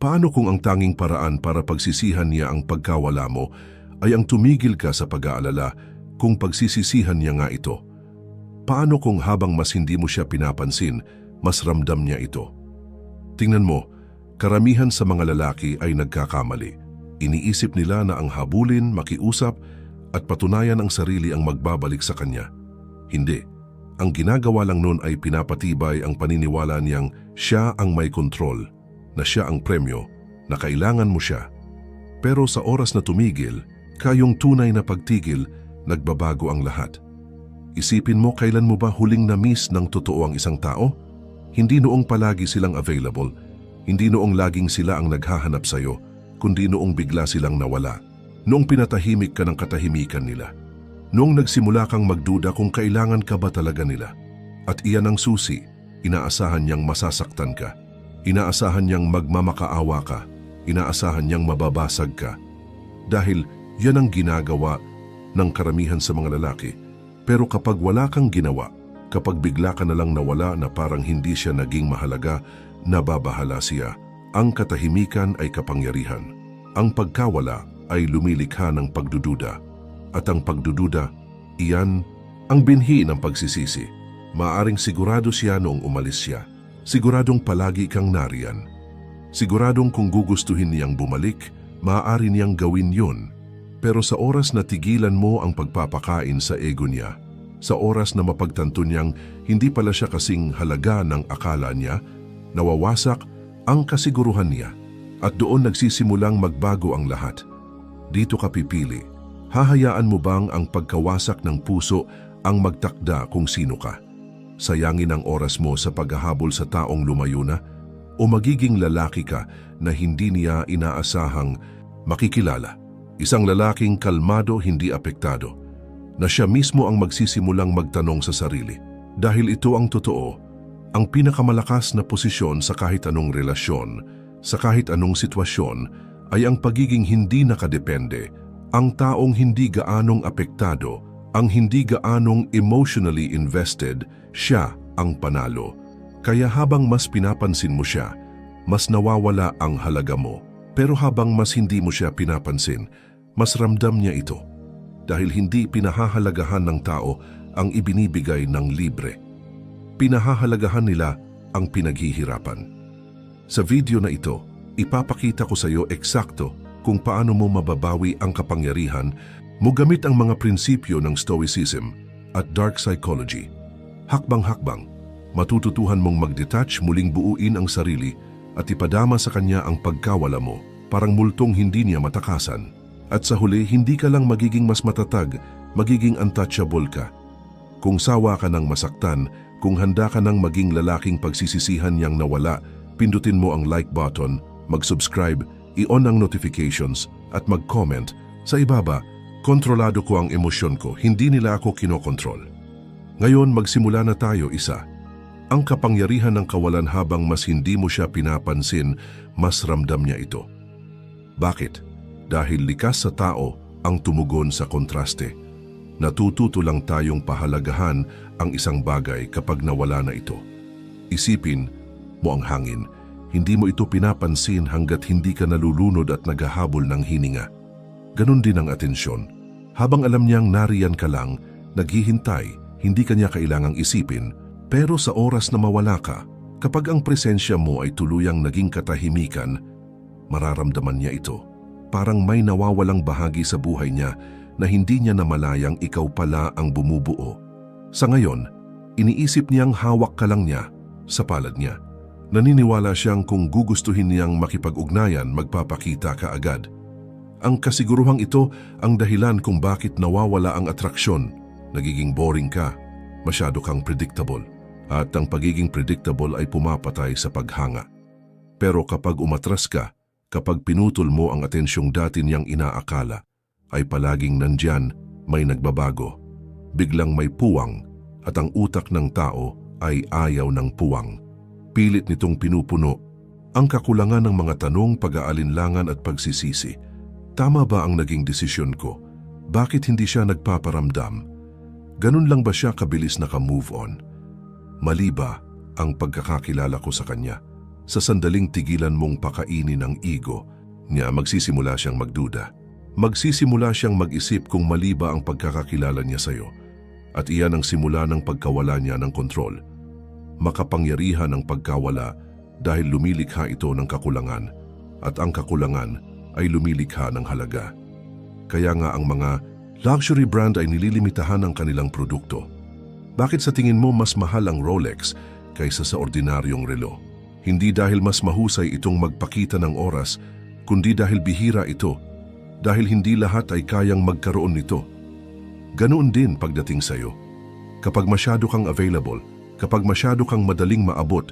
Paano kung ang tanging paraan para pagsisihan niya ang pagkawala mo ay ang tumigil ka sa pag-aalala kung pagsisisihan niya nga ito? Paano kung habang mas hindi mo siya pinapansin, mas ramdam niya ito? Tingnan mo, karamihan sa mga lalaki ay nagkakamali. Iniisip nila na ang habulin, makiusap, at patunayan ang sarili ang magbabalik sa kanya. Hindi. Ang ginagawa lang nun ay pinapatibay ang paniniwala niyang siya ang may kontrol, na siya ang premyo, na kailangan mo siya. Pero sa oras na tumigil, kayong tunay na pagtigil, nagbabago ang lahat. Isipin mo, kailan mo ba huling na-miss ng totoo ang isang tao? Hindi noong palagi silang available, hindi noong laging sila ang naghahanap sa'yo, kundi noong bigla silang nawala. Noong pinatahimik ka ng katahimikan nila. Noong nagsimula kang magduda kung kailangan ka ba talaga nila. At iyan ang susi, inaasahan niyang masasaktan ka. Inaasahan niyang magmamakaawa ka. Inaasahan niyang mababasag ka. Dahil yan ang ginagawa ng karamihan sa mga lalaki. Pero kapag wala kang ginawa, kapag bigla ka na lang nawala na parang hindi siya naging mahalaga, nababahala siya. Ang katahimikan ay kapangyarihan. Ang pagkawala ay lumilikha ng pagdududa. At ang pagdududa, iyan ang binhi ng pagsisisi. Maaring sigurado siya noong umalis siya. Siguradong palagi kang nariyan. Siguradong kung gugustuhin niyang bumalik, maaari niyang gawin yun. Pero sa oras na tigilan mo ang pagpapakain sa ego niya, sa oras na mapagtanto niyang hindi pala siya kasing halaga ng akala niya, nawawasak ang kasiguruhan niya at doon nagsisimulang magbago ang lahat. Dito ka pipili. Hahayaan mo bang ang pagkawasak ng puso ang magtakda kung sino ka? Sayangin ang oras mo sa paghahabol sa taong lumayo na? O magiging lalaki ka na hindi niya inaasahang makikilala? Isang lalaking kalmado, hindi apektado. Na siya mismo ang magsisimulang magtanong sa sarili. Dahil ito ang totoo, ang pinakamalakas na posisyon sa kahit anong relasyon, sa kahit anong sitwasyon, ay ang pagiging hindi nakadepende, ang taong hindi gaanong apektado, ang hindi gaanong emotionally invested, siya ang panalo. Kaya habang mas pinapansin mo siya, mas nawawala ang halaga mo. Pero habang mas hindi mo siya pinapansin, mas ramdam niya ito. Dahil hindi pinahahalagahan ng tao ang ibinibigay ng libre. Pinahahalagahan nila ang pinaghihirapan. Sa video na ito, ipapakita ko sa iyo eksakto kung paano mo mababawi ang kapangyarihan mo gamit ang mga prinsipyo ng Stoicism at Dark Psychology. Hakbang-hakbang, matututuhan mong mag-detach, muling buuin ang sarili at ipadama sa kanya ang pagkawala mo, parang multong hindi niya matakasan. At sa huli, hindi ka lang magiging mas matatag, magiging untouchable ka. Kung sawa ka ng masaktan, kung handa ka ng maging lalaking pagsisisihan niyang nawala, pindutin mo ang like button, mag-subscribe, i-on ang notifications at mag-comment. Sa ibaba, kontrolado ko ang emosyon ko, hindi nila ako kinokontrol. Ngayon, magsimula na tayo isa. Ang kapangyarihan ng kawalan habang mas hindi mo siya pinapansin, mas ramdam niya ito. Bakit? Dahil likas sa tao ang tumugon sa kontraste. Natututo lang tayong pahalagahan ang isang bagay kapag nawala na ito. Isipin mo ang hangin. Hindi mo ito pinapansin hanggat hindi ka nalulunod at naghahabol ng hininga. Ganon din ang atensyon. Habang alam niyang nariyan ka lang, naghihintay, hindi ka niya kailangang isipin. Pero sa oras na mawala ka, kapag ang presensya mo ay tuluyang naging katahimikan, mararamdaman niya ito. Parang may nawawalang bahagi sa buhay niya na hindi niya namalayang ikaw pala ang bumubuo. Sa ngayon, iniisip niyang hawak ka lang niya sa palad niya. Naniniwala siyang kung gugustuhin niyang makipag-ugnayan, magpapakita ka agad. Ang kasiguruhang ito ang dahilan kung bakit nawawala ang atraksyon. Nagiging boring ka, masyado kang predictable. At ang pagiging predictable ay pumapatay sa paghanga. Pero kapag umatras ka, kapag pinutol mo ang atensyong dati niyang inaakala, ay palaging nandyan, may nagbabago. Biglang may puwang at ang utak ng tao ay ayaw ng puwang. Pilit nitong pinupuno ang kakulangan ng mga tanong, pag-aalinlangan at pagsisisi. Tama ba ang naging desisyon ko? Bakit hindi siya nagpaparamdam? Ganun lang ba siya kabilis naka-move on? Mali ba ang pagkakakilala ko sa kanya? sa sandaling tigilan mong pakainin ang ego niya, magsisimula siyang magduda. Magsisimula siyang mag-isip kung mali ba ang pagkakakilala niya sa'yo. At iyan ang simula ng pagkawala niya ng kontrol. Makapangyarihan ang pagkawala dahil lumilikha ito ng kakulangan at ang kakulangan ay lumilikha ng halaga. Kaya nga ang mga luxury brand ay nililimitahan ang kanilang produkto. Bakit sa tingin mo mas mahal ang Rolex kaysa sa ordinaryong relo? Hindi dahil mas mahusay itong magpakita ng oras, kundi dahil bihira ito, dahil hindi lahat ay kayang magkaroon nito. Ganoon din pagdating sa'yo. Kapag masyado kang available, kapag masyado kang madaling maabot,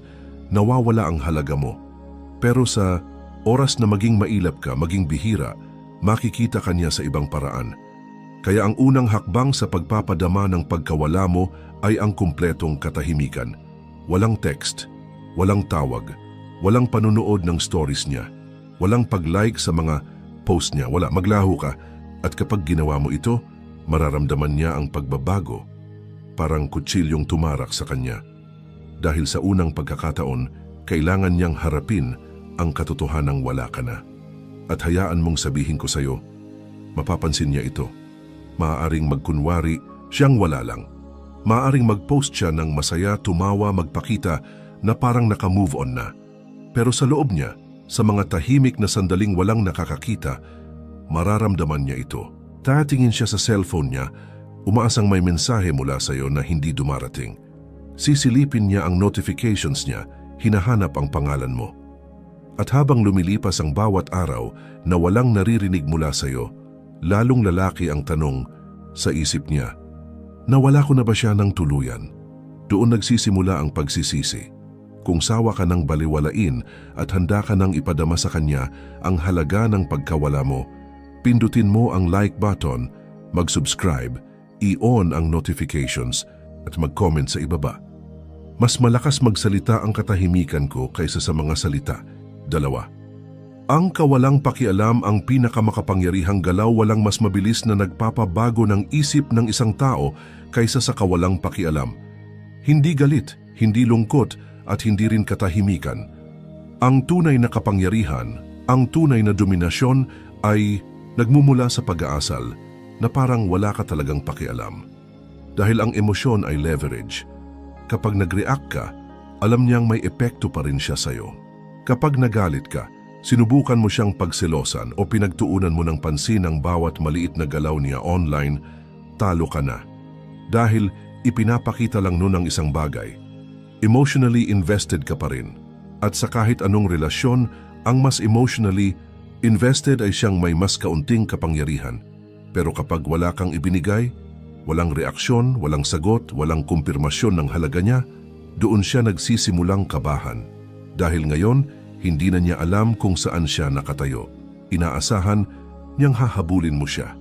nawawala ang halaga mo. Pero sa oras na maging mailap ka, maging bihira, makikita ka niya sa ibang paraan. Kaya ang unang hakbang sa pagpapadama ng pagkawala mo ay ang kumpletong katahimikan. Walang text, walang tawag, walang panunood ng stories niya, walang pag-like sa mga post niya, wala, maglaho ka. At kapag ginawa mo ito, mararamdaman niya ang pagbabago, parang kutsilyong tumarak sa kanya. Dahil sa unang pagkakataon, kailangan niyang harapin ang katotohanang wala ka na. At hayaan mong sabihin ko sa'yo, mapapansin niya ito. Maaaring magkunwari siyang wala lang. Maaaring mag-post siya ng masaya, tumawa, magpakita na parang naka-move on na. Pero sa loob niya, sa mga tahimik na sandaling walang nakakakita, mararamdaman niya ito. Tatingin siya sa cellphone niya, umaasang may mensahe mula sa iyo na hindi dumarating. Sisilipin niya ang notifications niya, hinahanap ang pangalan mo. At habang lumilipas ang bawat araw na walang naririnig mula sa iyo, lalong lalaki ang tanong sa isip niya, nawala ko na ba siya ng tuluyan? Doon nagsisimula ang pagsisisi. Kung sawa ka ng baliwalain at handa ka ng ipadama sa kanya ang halaga ng pagkawala mo, pindutin mo ang like button, mag-subscribe, i-on ang notifications at mag-comment sa ibaba. Mas malakas magsalita ang katahimikan ko kaysa sa mga salita. 2. Ang kawalang pakialam ang pinakamakapangyarihang galaw. Walang mas mabilis na nagpapabago ng isip ng isang tao kaysa sa kawalang pakialam. Hindi galit, hindi lungkot, at hindi rin katahimikan. Ang tunay na kapangyarihan, ang tunay na dominasyon ay nagmumula sa pag-aasal na parang wala ka talagang pakialam. Dahil ang emosyon ay leverage. Kapag nag-react ka, alam niyang may epekto pa rin siya sa'yo. Kapag nagalit ka, sinubukan mo siyang pagselosan o pinagtuunan mo ng pansin ang bawat maliit na galaw niya online, talo ka na. Dahil ipinapakita lang nun ang isang bagay. Emotionally invested ka pa rin. At sa kahit anong relasyon, ang mas emotionally invested ay siyang may mas kaunting kapangyarihan. Pero kapag wala kang ibinigay, walang reaksyon, walang sagot, walang kumpirmasyon ng halaga niya, doon siya nagsisimulang kabahan. Dahil ngayon, hindi na niya alam kung saan siya nakatayo. Inaasahan niyang hahabulin mo siya.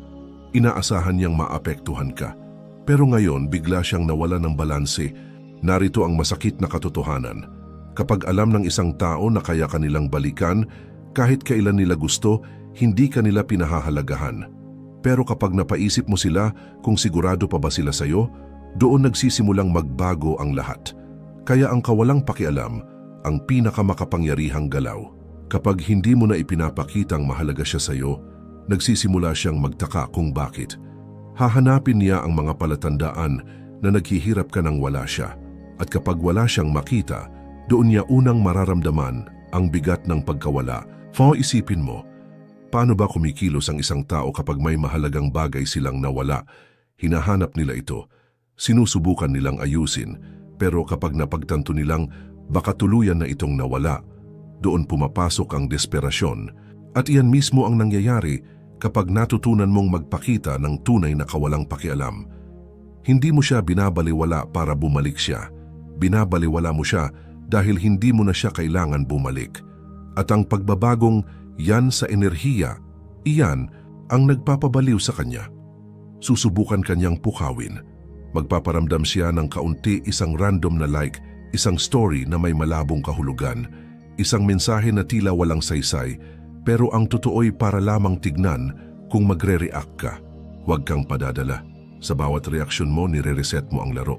Inaasahan niyang maapektuhan ka. Pero ngayon, bigla siyang nawala ng balanse. Narito ang masakit na katotohanan. Kapag alam ng isang tao na kaya kanilang balikan, kahit kailan nila gusto, hindi kanila pinahahalagahan. Pero kapag napaisip mo sila kung sigurado pa ba sila sa'yo, doon nagsisimulang magbago ang lahat. Kaya ang kawalang pakialam, ang pinakamakapangyarihang galaw. Kapag hindi mo na ipinapakitang mahalaga siya sa'yo, nagsisimula siyang magtaka kung bakit. Hahanapin niya ang mga palatandaan na naghihirap ka nang wala siya. At kapag wala siyang makita, doon niya unang mararamdaman ang bigat ng pagkawala. Isipin mo, paano ba kumikilos ang isang tao kapag may mahalagang bagay silang nawala? Hinahanap nila ito, sinusubukan nilang ayusin, pero kapag napagtanto nilang baka tuluyan na itong nawala, doon pumapasok ang desperasyon. At iyan mismo ang nangyayari kapag natutunan mong magpakita ng tunay na kawalang pakialam. Hindi mo siya binabaliwala para bumalik siya. Binabaliwala mo siya dahil hindi mo na siya kailangan bumalik. At ang pagbabagong yan sa enerhiya, iyan ang nagpapabaliw sa kanya. Susubukan kanyang pukawin. Magpaparamdam siya ng kaunti, isang random na like, isang story na may malabong kahulugan, isang mensahe na tila walang saysay, pero ang totoo'y para lamang tignan kung magre-react ka. Huwag kang padadala. Sa bawat reaksyon mo, nire-reset mo ang laro.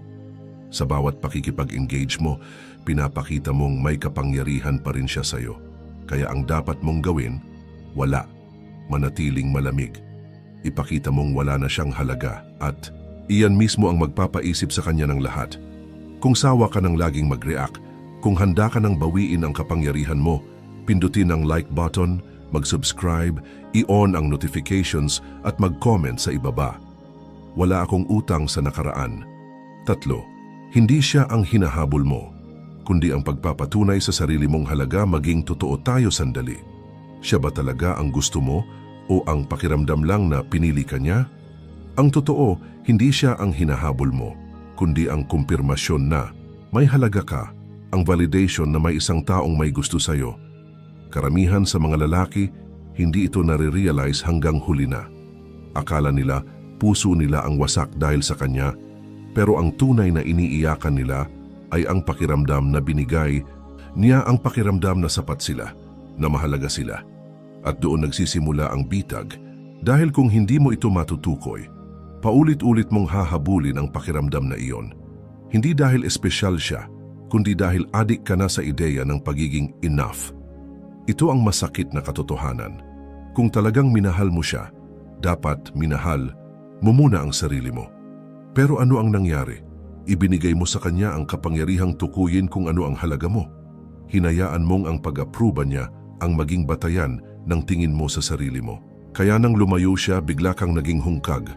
Sa bawat pakikipag-engage mo, pinapakita mong may kapangyarihan pa rin siya sa'yo. Kaya ang dapat mong gawin, wala. Manatiling malamig. Ipakita mong wala na siyang halaga at iyan mismo ang magpapaisip sa kanya ng lahat. Kung sawa ka ng laging mag-react, kung handa ka ng bawiin ang kapangyarihan mo, pindutin ang like button, mag-subscribe, i-on ang notifications at mag-comment sa ibaba. Wala akong utang sa nakaraan. 3. Hindi siya ang hinahabol mo, kundi ang pagpapatunay sa sarili mong halaga. Maging totoo tayo sandali. Siya ba talaga ang gusto mo o ang pakiramdam lang na pinili ka niya? Ang totoo, hindi siya ang hinahabol mo, kundi ang kumpirmasyon na may halaga ka, ang validation na may isang taong may gusto sa'yo. Karamihan sa mga lalaki, hindi ito nare-realize hanggang huli na. Akala nila, puso nila ang wasak dahil sa kanya, pero ang tunay na iniiyakan nila ay ang pakiramdam na binigay niya, ang pakiramdam na sapat sila, na mahalaga sila. At doon nagsisimula ang bitag, dahil kung hindi mo ito matutukoy, paulit-ulit mong hahabulin ang pakiramdam na iyon. Hindi dahil espesyal siya, kundi dahil adik ka na sa ideya ng pagiging enough. Ito ang masakit na katotohanan. Kung talagang minahal mo siya, dapat minahal mo muna ang sarili mo. Pero ano ang nangyari? Ibinigay mo sa kanya ang kapangyarihang tukuyin kung ano ang halaga mo. Hinayaan mong ang pag-aproba niya ang maging batayan ng tingin mo sa sarili mo. Kaya nang lumayo siya, bigla kang naging hungkag.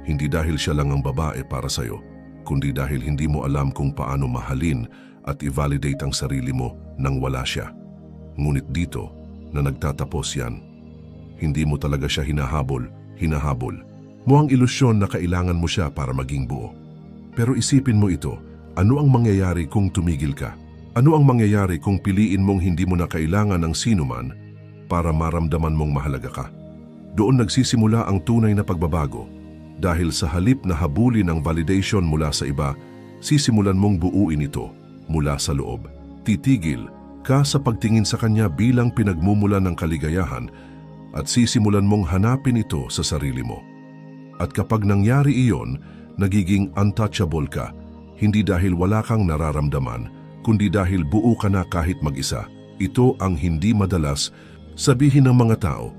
Hindi dahil siya lang ang babae para sa'yo, kundi dahil hindi mo alam kung paano mahalin at i-validate ang sarili mo nang wala siya. Ngunit dito na nagtatapos yan. Hindi mo talaga siya hinahabol. Mo ang ilusyon na kailangan mo siya para maging buo. Pero isipin mo ito, ano ang mangyayari kung tumigil ka? Ano ang mangyayari kung piliin mong hindi mo na kailangan ng sinuman para maramdaman mong mahalaga ka? Doon nagsisimula ang tunay na pagbabago. Dahil sa halip na habulin ang validation mula sa iba, sisimulan mong buuin ito mula sa loob. Titigil ka sa pagtingin sa kanya bilang pinagmumulan ng kaligayahan at sisimulan mong hanapin ito sa sarili mo. At kapag nangyari iyon, nagiging untouchable ka, hindi dahil wala kang nararamdaman, kundi dahil buo ka na kahit mag-isa. Ito ang hindi madalas sabihin ng mga tao.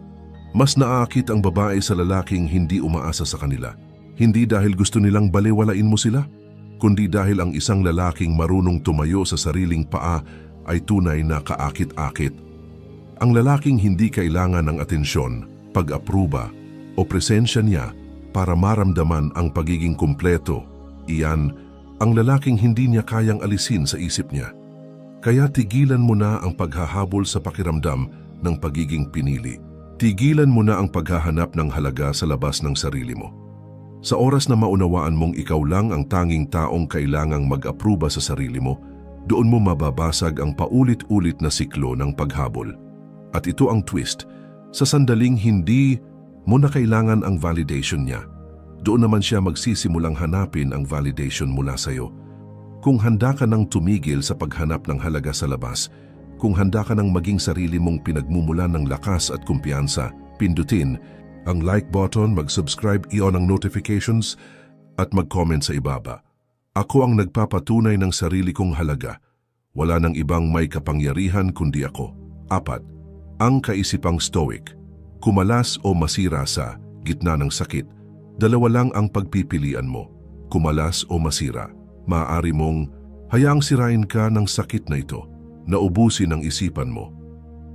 Mas naaakit ang babae sa lalaking hindi umaasa sa kanila. Hindi dahil gusto nilang balewalain mo sila, kundi dahil ang isang lalaking marunong tumayo sa sariling paa ay tunay na kaakit-akit. Ang lalaking hindi kailangan ng atensyon, pag-apruba o presensya niya para maramdaman ang pagiging kumpleto. Iyan ang lalaking hindi niya kayang alisin sa isip niya. Kaya tigilan mo na ang paghahabol sa pakiramdam ng pagiging pinili. Tigilan mo na ang paghahanap ng halaga sa labas ng sarili mo. Sa oras na maunawaan mong ikaw lang ang tanging taong kailangang mag-apruba sa sarili mo, doon mo mababasag ang paulit-ulit na siklo ng paghabol. At ito ang twist, sa sandaling hindi mo na kailangan ang validation niya, doon naman siya magsisimulang hanapin ang validation mula sa'yo. Kung handa ka nang tumigil sa paghanap ng halaga sa labas, kung handa ka nang maging sarili mong pinagmumulan ng lakas at kumpiyansa, pindutin ang like button, mag-subscribe, i-on ang notifications at mag-comment sa ibaba. Ako ang nagpapatunay ng sarili kong halaga. Wala nang ibang may kapangyarihan kundi ako. 4. Ang kaisipang stoic. Kumalas o masira sa gitna ng sakit. Dalawa lang ang pagpipilian mo. Kumalas o masira. Maaari mong hayaang sirain ka ng sakit na ito, na ubusin ang isipan mo,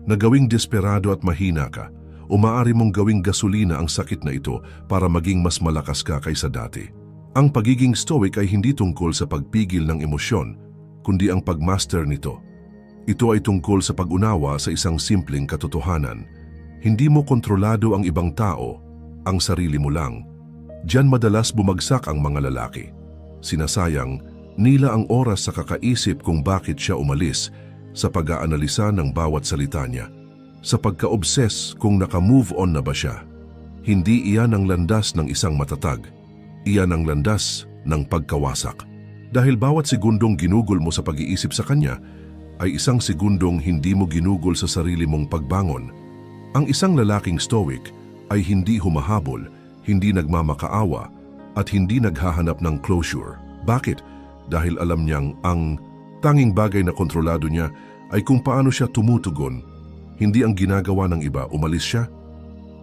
na gawing desperado at mahina ka, o maaari mong gawing gasolina ang sakit na ito para maging mas malakas ka kaysa dati. Ang pagiging stoic ay hindi tungkol sa pagpigil ng emosyon, kundi ang pagmaster nito. Ito ay tungkol sa pag-unawa sa isang simpleng katotohanan. Hindi mo kontrolado ang ibang tao, ang sarili mo lang. Diyan madalas bumagsak ang mga lalaki. Sinasayang nila ang oras sa kakaisip kung bakit siya umalis, sa pag-aanalisa ng bawat salita niya, sa pagka-obses kung naka-move on na ba siya. Hindi iyan ang landas ng isang matatag. Iyan ang landas ng pagkawasak. Dahil bawat segundong ginugol mo sa pag-iisip sa kanya, ay isang segundong hindi mo ginugol sa sarili mong pagbangon. Ang isang lalaking stoic ay hindi humahabol, hindi nagmamakaawa, at hindi naghahanap ng closure. Bakit? Dahil alam niyang ang Tanging bagay na kontrolado niya ay kung paano siya tumutugon. Hindi ang ginagawa ng iba, umalis siya.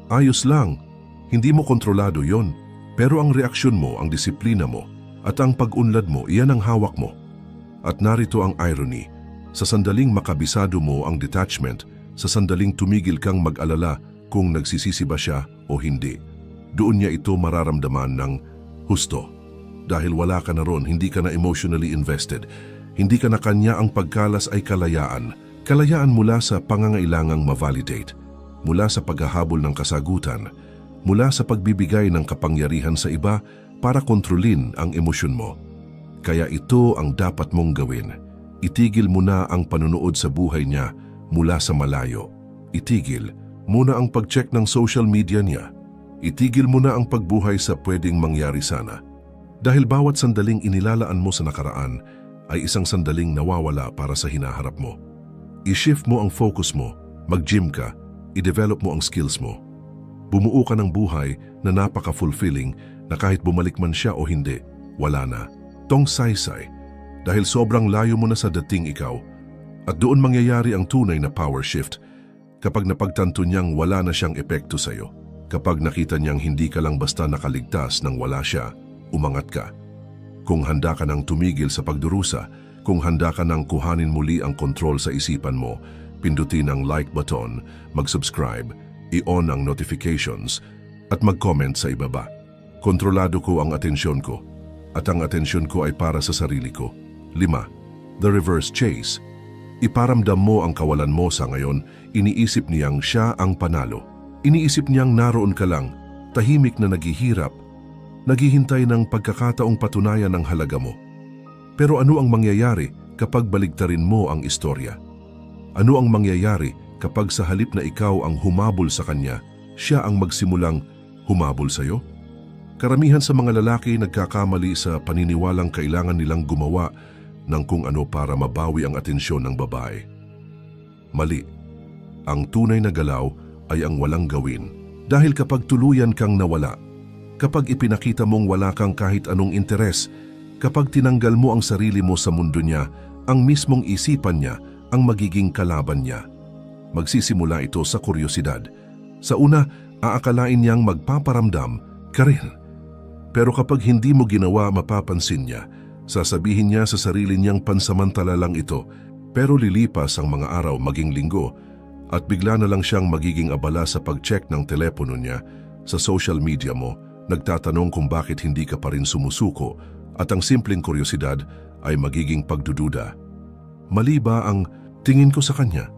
Ayos lang, hindi mo kontrolado yon. Pero ang reaksyon mo, ang disiplina mo, at ang pag-unlad mo, iyan ang hawak mo. At narito ang irony. Sa sandaling makabisado mo ang detachment, sa sandaling tumigil kang mag-alala kung nagsisisi ba siya o hindi, doon niya ito mararamdaman ng husto. Dahil wala ka na ron, hindi ka na emotionally invested. Hindi ka na kanya, ang pagkalas ay kalayaan. Kalayaan mula sa pangangailangang ma-validate, mula sa paghahabol ng kasagutan, mula sa pagbibigay ng kapangyarihan sa iba para kontrolin ang emosyon mo. Kaya ito ang dapat mong gawin. Itigil mo na ang panunood sa buhay niya mula sa malayo. Itigil muna ang pag-check ng social media niya. Itigil mo na ang pagbuhay sa pwedeng mangyari sana. Dahil bawat sandaling inilalaan mo sa nakaraan ay isang sandaling nawawala para sa hinaharap mo. I-shift mo ang focus mo, mag-gym ka, i-develop mo ang skills mo. Bumuo ka ng buhay na napaka-fulfilling na kahit bumalik man siya o hindi, wala na. Tong saysay, dahil sobrang layo mo na sa dating ikaw. At doon mangyayari ang tunay na power shift kapag napagtanto niyang wala na siyang epekto sa'yo. Kapag nakita niyang hindi ka lang basta nakaligtas nang wala siya, umangat ka. Kung handa ka nang tumigil sa pagdurusa, kung handa ka nang kuhanin muli ang kontrol sa isipan mo, pindutin ang like button, mag-subscribe, i-on ang notifications, at mag-comment sa ibaba. Kontrolado ko ang atensyon ko, at ang atensyon ko ay para sa sarili ko. 5. The reverse chase. Iparamdam mo ang kawalan mo sa ngayon, iniisip niyang siya ang panalo. Iniisip niyang naroon ka lang, tahimik na naghihirap, naghihintay ng pagkakataong patunayan ang halaga mo. Pero ano ang mangyayari kapag baligtarin mo ang istorya? Ano ang mangyayari kapag sa halip na ikaw ang humabol sa kanya, siya ang magsimulang humabol sa'yo? Karamihan sa mga lalaki nagkakamali sa paniniwalang kailangan nilang gumawa ng kung ano para mabawi ang atensyon ng babae. Mali. Ang tunay na galaw ay ang walang gawin. Dahil kapag tuluyan kang nawala, kapag ipinakita mong wala kang kahit anong interes, kapag tinanggal mo ang sarili mo sa mundo niya, ang mismong isipan niya ang magiging kalaban niya. Magsisimula ito sa kuryosidad. Sa una, aakalain niyang magpaparamdam ka rin. Pero kapag hindi mo ginawa, mapapansin niya. Sasabihin niya sa sarili niyang pansamantala lang ito, pero lilipas ang mga araw maging linggo at bigla na lang siyang magiging abala sa pag-check ng telepono niya, sa social media mo, nagtatanong kung bakit hindi ka pa rin sumusuko at ang simpleng kuryosidad ay magiging pagdududa. Mali ba ang tingin ko sa kanya?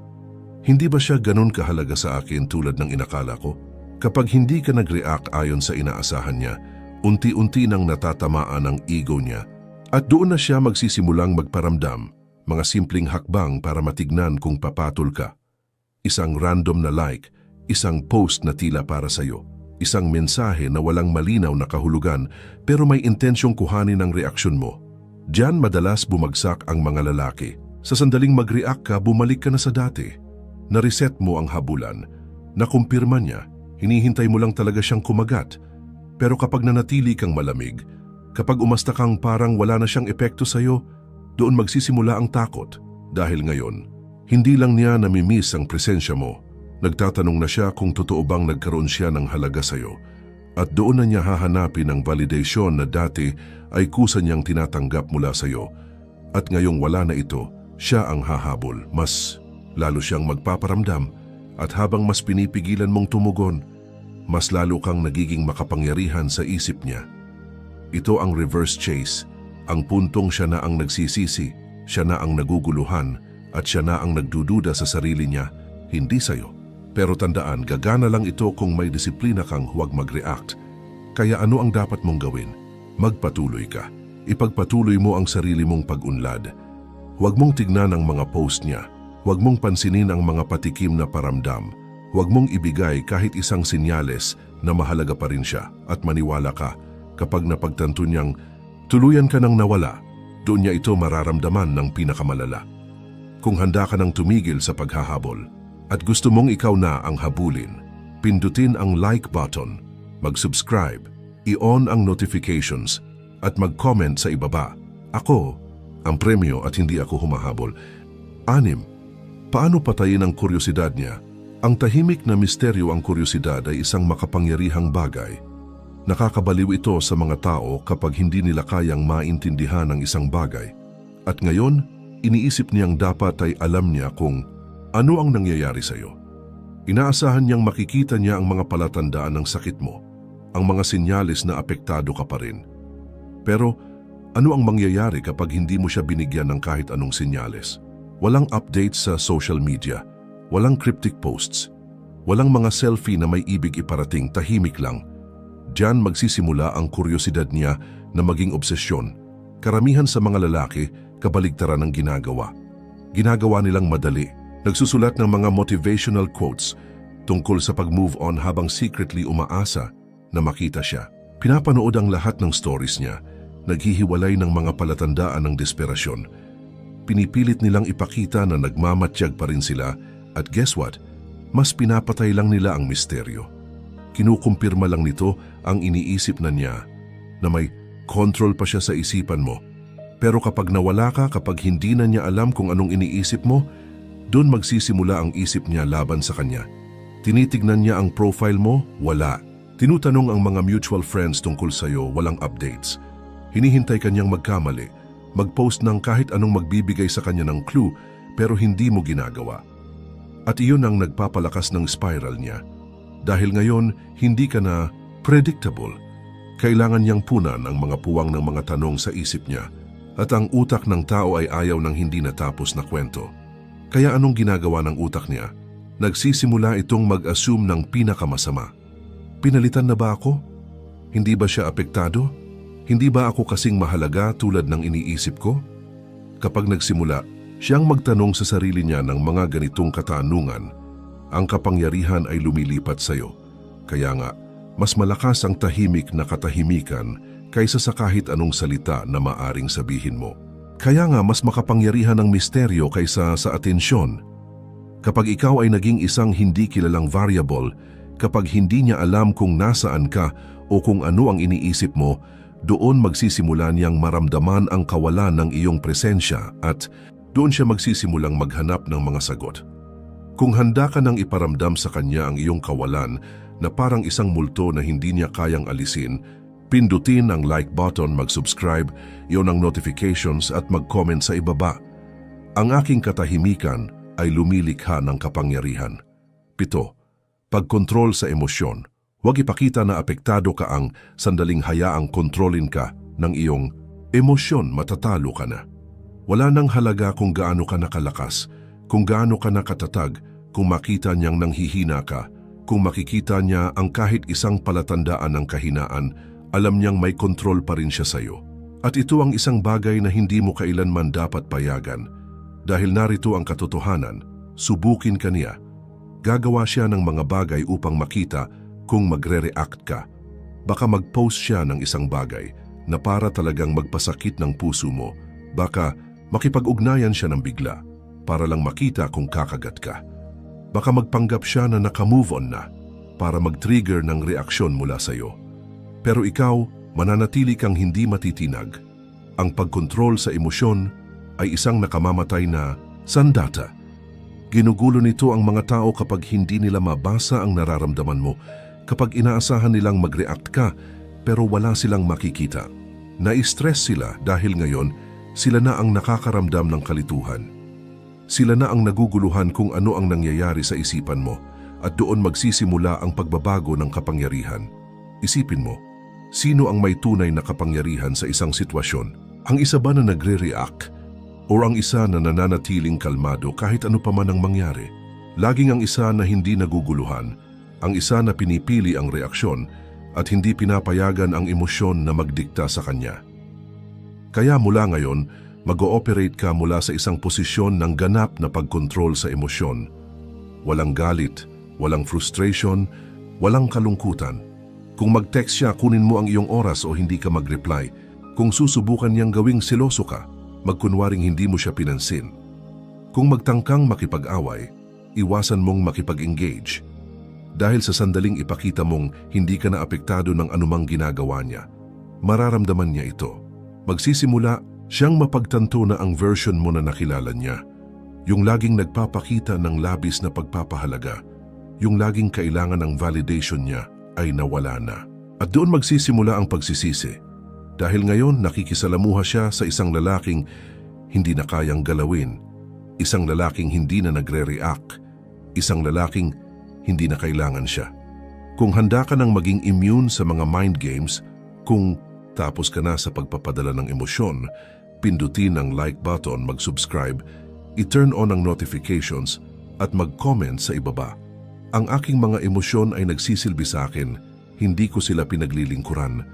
Hindi ba siya ganun kahalaga sa akin tulad ng inakala ko? Kapag hindi ka nag-react ayon sa inaasahan niya, unti-unti nang natatamaan ang ego niya at doon na siya magsisimulang magparamdam, mga simpleng hakbang para matignan kung papatol ka. Isang random na like, isang post na tila para sa'yo, isang mensahe na walang malinaw na kahulugan pero may intensyong kuhanin ang reaksyon mo. Diyan madalas bumagsak ang mga lalaki. Sa sandaling mag-react ka, bumalik ka na sa dati. Na-reset mo ang habulan. Nakumpirma niya, hinihintay mo lang talaga siyang kumagat. Pero kapag nanatili kang malamig, kapag umasta kang parang wala na siyang epekto sa'yo, doon magsisimula ang takot. Dahil ngayon, hindi lang niya namimiss ang presensya mo. Nagtatanong na siya kung totoo bang nagkaroon siya ng halaga sa'yo. At doon na niya hahanapin ang validation na dati ay kusa niyang tinatanggap mula sa'yo. At ngayong wala na ito, siya ang hahabol. Mas lalo siyang magpaparamdam at habang mas pinipigilan mong tumugon, mas lalo kang nagiging makapangyarihan sa isip niya. Ito ang reverse chase, ang puntong siya na ang nagsisisi, siya na ang naguguluhan, at siya na ang nagdududa sa sarili niya, hindi sa'yo. Pero tandaan, gagana lang ito kung may disiplina kang huwag mag-react. Kaya ano ang dapat mong gawin? Magpatuloy ka. Ipagpatuloy mo ang sarili mong pag-unlad. Huwag mong tignan ang mga post niya. Huwag mong pansinin ang mga patikim na paramdam. Huwag mong ibigay kahit isang sinyales na mahalaga pa rin siya at maniwala ka kapag napagtanto niyang tuluyan ka nang nawala, doon niya ito mararamdaman ng pinakamalala. Kung handa ka nang tumigil sa paghahabol at gusto mong ikaw na ang habulin, pindutin ang like button, mag-subscribe, i-on ang notifications at mag-comment sa ibaba. Ako ang premyo at hindi ako humahabol. 6. Paano patayin ang kuryosidad niya? Ang tahimik na misteryo ang kuryosidad ay isang makapangyarihang bagay. Nakakabaliw ito sa mga tao kapag hindi nila kayang maintindihan ang isang bagay. At ngayon, iniisip niyang dapat ay alam niya kung ano ang nangyayari sa iyo. Inaasahan niyang makikita niya ang mga palatandaan ng sakit mo, ang mga senyales na apektado ka pa rin. Pero ano ang mangyayari kapag hindi mo siya binigyan ng kahit anong senyales? Walang updates sa social media, walang cryptic posts, walang mga selfie na may ibig iparating, tahimik lang. Diyan magsisimula ang kuryosidad niya na maging obsesyon. Karamihan sa mga lalaki, kabaligtaran ng ginagawa. Ginagawa nilang madali. Nagsusulat ng mga motivational quotes tungkol sa pag-move on habang secretly umaasa na makita siya. Pinapanood ang lahat ng stories niya, naghihiwalay ng mga palatandaan ng desperasyon. Pinipilit nilang ipakita na nagmamatyag pa rin sila at guess what? Mas pinapatay lang nila ang misteryo. Kinukumpirma lang nito ang iniisip na niya na may control pa siya sa isipan mo. Pero kapag nawala ka, kapag hindi na niya alam kung anong iniisip mo, doon magsisimula ang isip niya laban sa kanya. Tinitignan niya ang profile mo, wala. Tinutanong ang mga mutual friends tungkol sa'yo, walang updates. Hinihintay kanyang magkamali, mag-post ng kahit anong magbibigay sa kanya ng clue, pero hindi mo ginagawa. At iyon ang nagpapalakas ng spiral niya. Dahil ngayon, hindi ka na predictable. Kailangan niyang punan ang mga puwang ng mga tanong sa isip niya. At ang utak ng tao ay ayaw ng hindi natapos na kwento. Kaya anong ginagawa ng utak niya? Nagsisimula itong mag-assume ng pinakamasama. Pinalitan na ba ako? Hindi ba siya apektado? Hindi ba ako kasing mahalaga tulad ng iniisip ko? Kapag nagsimula, siyang magtanong sa sarili niya ng mga ganitong katanungan, ang kapangyarihan ay lumilipat sa iyo. Kaya nga, mas malakas ang tahimik na katahimikan kaysa sa kahit anong salita na maaring sabihin mo. Kaya nga mas makapangyarihan ang misteryo kaysa sa atensyon. Kapag ikaw ay naging isang hindi kilalang variable, kapag hindi niya alam kung nasaan ka o kung ano ang iniisip mo, doon magsisimula niyang maramdaman ang kawalan ng iyong presensya at doon siya magsisimulang maghanap ng mga sagot. Kung handa ka nang iparamdam sa kanya ang iyong kawalan na parang isang multo na hindi niya kayang alisin, pindutin ang like button, mag-subscribe, iyon ang notifications at mag-comment sa ibaba. Ang aking katahimikan ay lumilikha ng kapangyarihan. 7. Pagkontrol sa emosyon. Huwag ipakita na apektado ka ang sandaling hayaang kontrolin ka ng iyong emosyon, matatalo ka na. Wala nang halaga kung gaano ka nakalakas, kung gaano ka nakatatag, kung makita niyang nanghihina ka, kung makikita niya ang kahit isang palatandaan ng kahinaan, alam niyang may kontrol pa rin siya sa iyo. At ito ang isang bagay na hindi mo kailanman dapat payagan. Dahil narito ang katotohanan, subukin ka niya. Gagawa siya ng mga bagay upang makita kung magre-react ka. Baka mag-post siya ng isang bagay na para talagang magpasakit ng puso mo. Baka makipag-ugnayan siya ng bigla para lang makita kung kakagat ka. Baka magpanggap siya na naka-move on na para mag-trigger ng reaksyon mula sa iyo. Pero ikaw, mananatili kang hindi matitinag. Ang pagkontrol sa emosyon ay isang nakamamatay na sandata. Ginugulo nito ang mga tao kapag hindi nila mabasa ang nararamdaman mo, kapag inaasahan nilang mag-react ka pero wala silang makikita. Na-stress sila dahil ngayon sila na ang nakakaramdam ng kalituhan. Sila na ang naguguluhan kung ano ang nangyayari sa isipan mo at doon magsisimula ang pagbabago ng kapangyarihan. Isipin mo, sino ang may tunay na kapangyarihan sa isang sitwasyon? Ang isa ba na nagre-react? O ang isa na nananatiling kalmado kahit ano pa man ang mangyari? Laging ang isa na hindi naguguluhan, ang isa na pinipili ang reaksyon at hindi pinapayagan ang emosyon na magdikta sa kanya. Kaya mula ngayon, mag-ooperate ka mula sa isang posisyon ng ganap na pagkontrol sa emosyon. Walang galit, walang frustration, walang kalungkutan. Kung mag-text siya, kunin mo ang iyong oras o hindi ka mag-reply. Kung susubukan niyang gawing seloso ka, magkunwaring hindi mo siya pinansin. Kung magtangkang makipag-away, iwasan mong makipag-engage. Dahil sa sandaling ipakita mong hindi ka na apektado ng anumang ginagawa niya, mararamdaman niya ito. Magsisimula Siyang mapagtanto na ang version mo na nakilala niya, yung laging nagpapakita ng labis na pagpapahalaga, yung laging kailangan ng validation niya ay nawala na. At doon magsisimula ang pagsisisi. Dahil ngayon nakikisalamuha siya sa isang lalaking hindi na kayang galawin, isang lalaking hindi na nagre-react, isang lalaking hindi na kailangan siya. Kung handa ka nang maging immune sa mga mind games, kung tapos ka na sa pagpapadala ng emosyon, pindutin ang like button, mag-subscribe, i-turn on ang notifications at mag-comment sa ibaba. Ang aking mga emosyon ay nagsisilbi sa akin, hindi ko sila pinaglilingkuran.